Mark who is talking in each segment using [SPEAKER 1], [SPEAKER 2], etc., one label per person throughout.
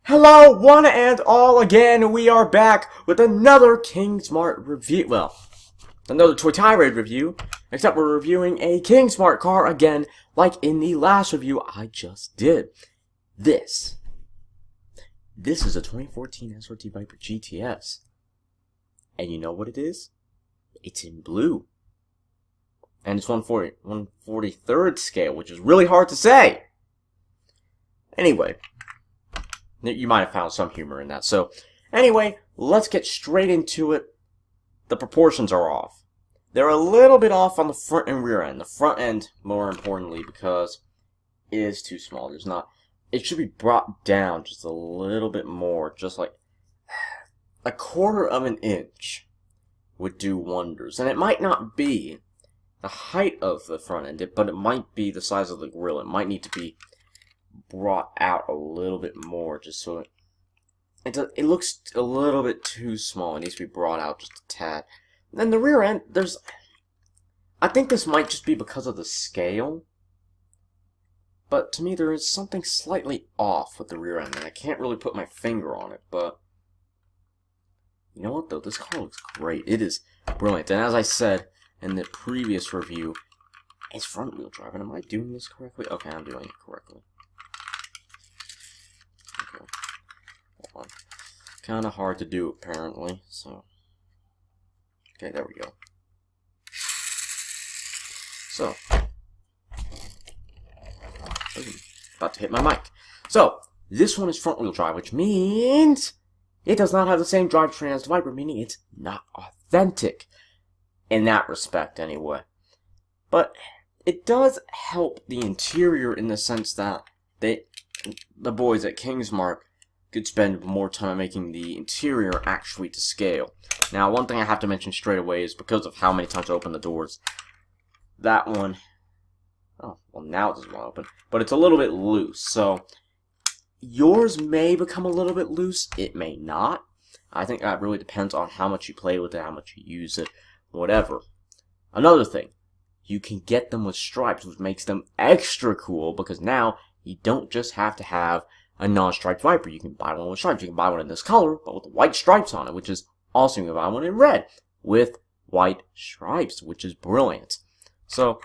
[SPEAKER 1] Hello, one and all again. We are back with another Kingsmart review. Well, another Toy Tirade review, except we're reviewing a Kingsmart car again, like in the last review I just did. This is a 2014 SRT Viper GTS. And you know what it is? It's in blue. And it's 143rd scale, which is really hard to say. Anyway, you might have found some humor in that. So, anyway, let's get straight into it. The proportions are off. They're a little bit off on the front and rear end. The front end, more importantly, because it is too small. There's not. It should be brought down just a little bit more, just like a quarter of an inch would do wonders. And it might not be the height of the front end, but it might be the size of the grille. It might need to be brought out a little bit more, just so it looks a little bit too small. It needs to be brought out just a tad. And then the rear end, I think this might just be because of the scale, but to me there is something slightly off with the rear end, and I can't really put my finger on it. But you know what though, this car looks great. It is brilliant, and as I said in the previous review, it's front wheel drive. And am I doing this correctly? Okay, I'm doing it correctly. Kind of hard to do, apparently, so. Okay, there we go. So. About to hit my mic. So, this one is front-wheel drive, which means it does not have the same drivetrain as the Viper, meaning it's not authentic. In that respect, anyway. But it does help the interior in the sense that the boys at Kingsmart could spend more time making the interior actually to scale. Now, one thing I have to mention straight away is because of how many times I open the doors. That one, oh, well now it doesn't want to open, but it's a little bit loose. So, yours may become a little bit loose, it may not. I think that really depends on how much you play with it, how much you use it, whatever. Another thing, you can get them with stripes, which makes them extra cool, because now you don't just have to have a non-striped Viper. You can buy one with stripes. You can buy one in this color, but with white stripes on it, which is awesome. You can buy one in red with white stripes, which is brilliant. So,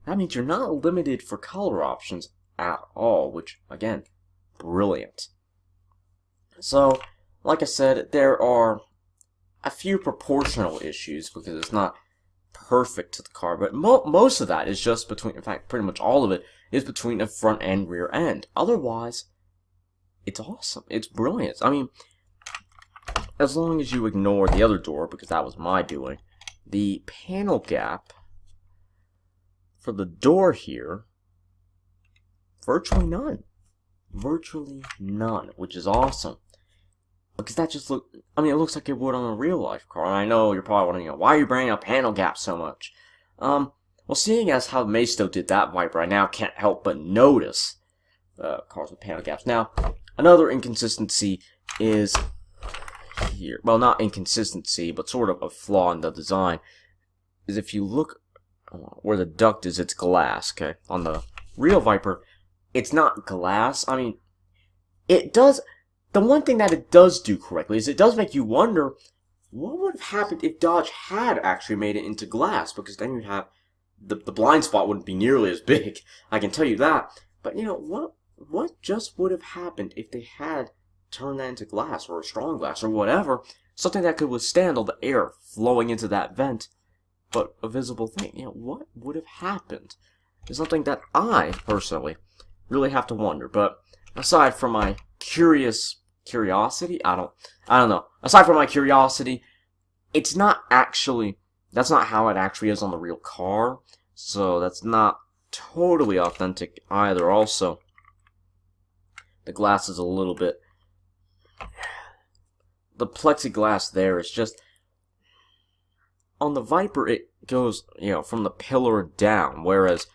[SPEAKER 1] that means you're not limited for color options at all, which, again, brilliant. So, like I said, there are a few proportional issues because it's not perfect to the car, but most of that is just between, in fact, pretty much all of it is between the front and rear end. Otherwise, it's awesome. It's brilliant. I mean, as long as you ignore the other door, because that was my doing, the panel gap for the door here, virtually none. Virtually none, which is awesome. Because that just it looks like it would on a real life car. And I know you're probably wondering, why are you bringing up panel gap so much? Well, seeing as how Maisto did that Viper, I now can't help but notice cars with panel gaps. Now, another inconsistency is here. Well, not inconsistency, but sort of a flaw in the design. Is if you look where the duct is, it's glass, okay? On the real Viper, it's not glass. I mean, it does. The one thing that it does do correctly is it does make you wonder what would have happened if Dodge had actually made it into glass, because then you'd have the blind spot wouldn't be nearly as big. I can tell you that. But you know what just would have happened if they had turned that into glass, or a strong glass, or whatever, something that could withstand all the air flowing into that vent, but a visible thing. You know, what would have happened? It's something that I personally really have to wonder. But aside from my curiosity, I don't know. Aside from my curiosity, it's not actually, that's not how it actually is on the real car, so that's not totally authentic either. Also, the glass is a little bit, the plexiglass there is just, on the Viper it goes, from the pillar down, whereas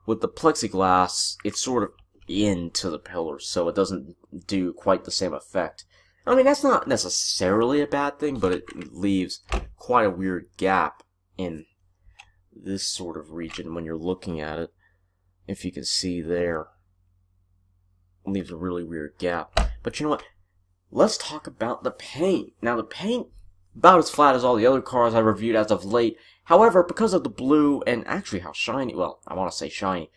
[SPEAKER 1] with the plexiglass it's sort of into the pillar, so it doesn't do quite the same effect. I mean, that's not necessarily a bad thing, but it leaves quite a weird gap in this sort of region when you're looking at it. If you can see there, leaves a really weird gap. But you know what? Let's talk about the paint. Now, the paint, about as flat as all the other cars I've reviewed as of late. However, because of the blue, and actually how shiny, well, I want to say shiny,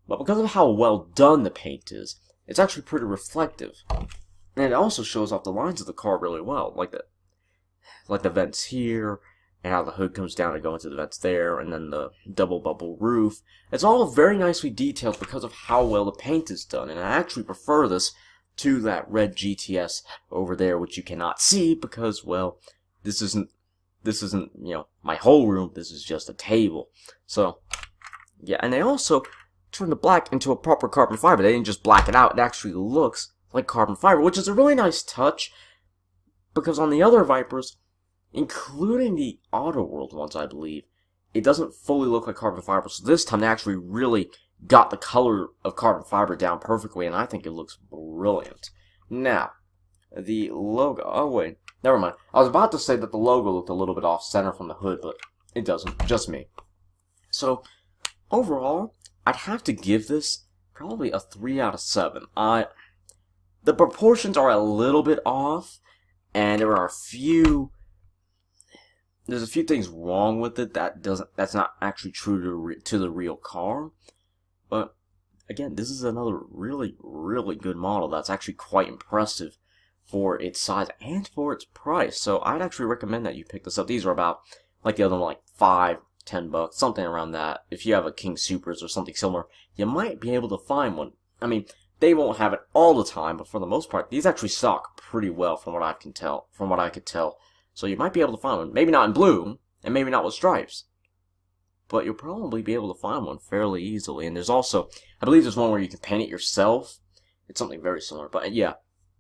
[SPEAKER 1] but because of how well done the paint is, it's actually pretty reflective. And it also shows off the lines of the car really well, like the vents here, and how the hood comes down to go into the vents there, and then the double bubble roof. It's all very nicely detailed because of how well the paint is done, and I actually prefer this to that red GTS over there, which you cannot see because, well, this isn't, you know, my whole room. This is just a table. So, yeah, and they also turned the black into a proper carbon fiber. They didn't just black it out. It actually looks like carbon fiber, which is a really nice touch, because on the other Vipers, including the Auto World ones, I believe, it doesn't fully look like carbon fiber. So this time they actually really got the color of carbon fiber down perfectly, and I think it looks brilliant. Now, the logo, oh wait, never mind. I was about to say that the logo looked a little bit off center from the hood, but it doesn't, just me. So, overall, I'd have to give this probably a 3 out of 7. The proportions are a little bit off, and there's a few things wrong with it that's not actually true to the real car. But again, this is another really, really good model that's actually quite impressive for its size and for its price. So I'd actually recommend that you pick this up. These are about, like the other one, like $5-10, something around that. If you have a King Supers or something similar, you might be able to find one. I mean, they won't have it all the time, but for the most part, these actually stock pretty well from what I can tell. So you might be able to find one. Maybe not in blue, and maybe not with stripes, but you'll probably be able to find one fairly easily. And there's also, I believe there's one where you can paint it yourself. It's something very similar, but yeah,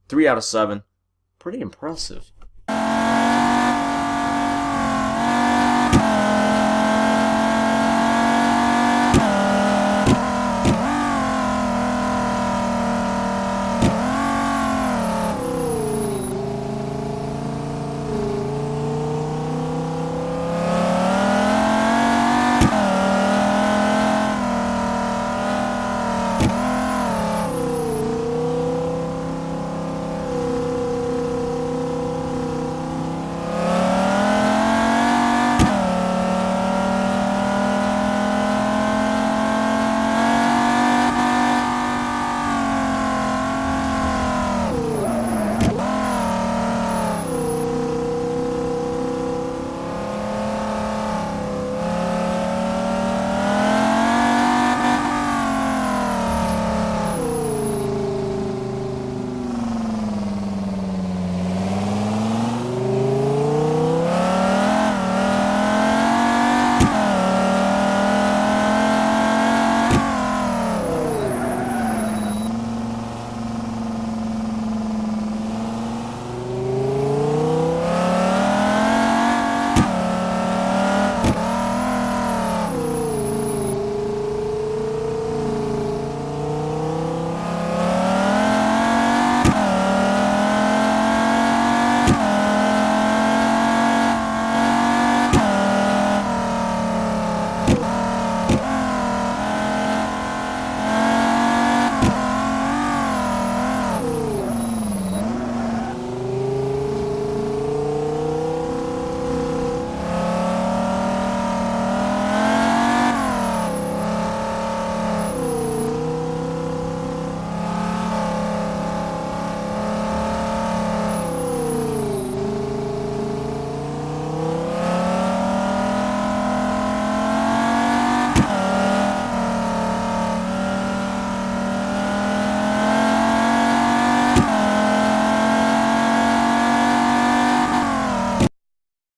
[SPEAKER 1] 3 out of 7, pretty impressive.